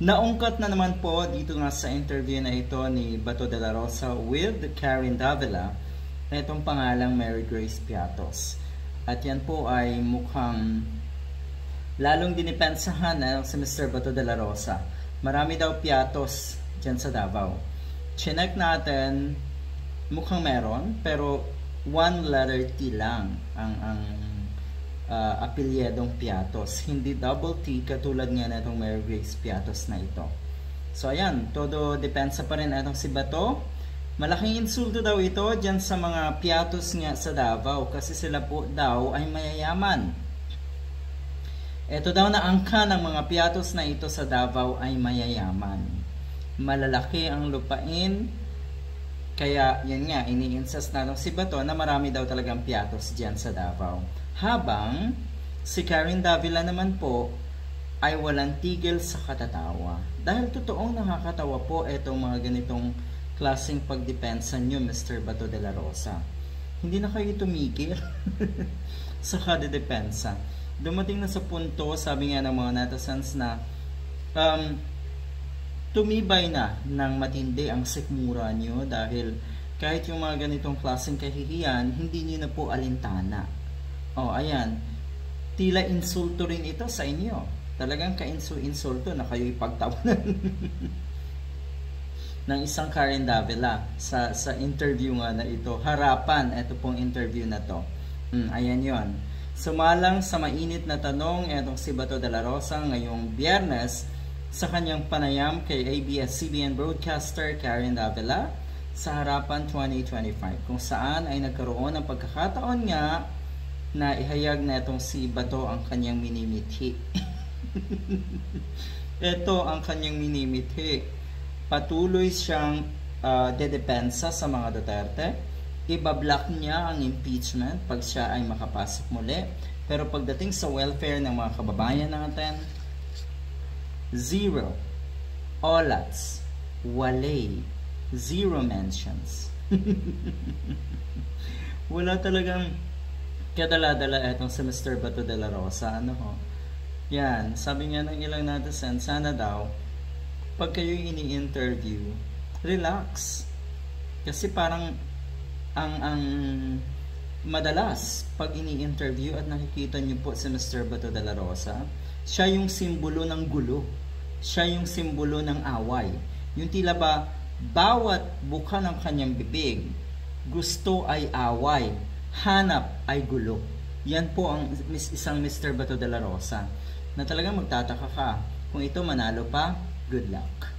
Naungkat na naman po dito nga sa interview na ito ni Bato de la Rosa with Karen Davila na itong pangalang Mary Grace Piatos. At yan po ay mukhang lalong dinipensahan si Mr. Bato de la Rosa. Marami daw piatos dyan sa Davao. Chinek natin, mukhang meron, pero one letter T lang ang apelyedong Piatos. Hindi double T katulad nga na itong Mary Grace Piatos na ito. So ayan, todo depensa pa rin itong si Bato. Malaking insulto daw ito dyan sa mga Piatos nga sa Davao kasi sila po daw ay mayayaman. Ito daw na angka ng mga Piatos na ito sa Davao ay mayayaman. Malalaki ang lupain. Kaya yun nga, ini-insist na si Bato na marami daw talagang Piatos dyan sa Davao. Habang si Karen Davila naman po ay walang tigil sa katatawa. Dahil totoong nakakatawa po itong mga ganitong klaseng pagdepensa nyo, Mr. Bato de la Rosa. Hindi na kayo tumigil sa kadedepensa. Dumating na sa punto, sabi nga ng mga netizens na tumibay na ng matindi ang sikmura nyo dahil kahit yung mga ganitong klaseng kahihiyan, hindi nyo na po alintana. Oh, ayan. Tila insulto rin ito sa inyo. Talagang ka-insulto na kayo ipagtawanan ng isang Karen Davila sa interview nga na ito. Harapan, ito pong interview na to. Ayan yon. Sumalang sa mainit na tanong etong si Bato de la Rosa ngayong Biyernes sa kanyang panayam kay ABS-CBN broadcaster Karen Davila sa Harapan 2025 kung saan ay nagkaroon ng pagkakataon nga na ihayag na itong si Bato ang kanyang minimithi. Ito ang kanyang minimithi. Patuloy siyang dedepensa sa mga Duterte. Ibablock niya ang impeachment pag siya ay makapasok muli. Pero pagdating sa welfare ng mga kababayan natin, zero. Olats. Walay. Zero mentions. Wala talagang kadala-dala etong si Mr. Bato de la Rosa. Ano ho? Yan. Sabi nga ng ilang netizen, sana daw, pag kayo ini-interview, relax. Kasi parang, ang madalas, pag ini-interview at nakikita nyo po si Mr. Bato de la Rosa, siya yung simbolo ng gulo. Siya yung simbolo ng away. Yung tila ba, bawat buka ng kanyang bibig, gusto ay away. Hanap ay gulo. Yan po ang isang Mr. Bato de la Rosa na talagang magtataka ka. Kung ito manalo pa, good luck.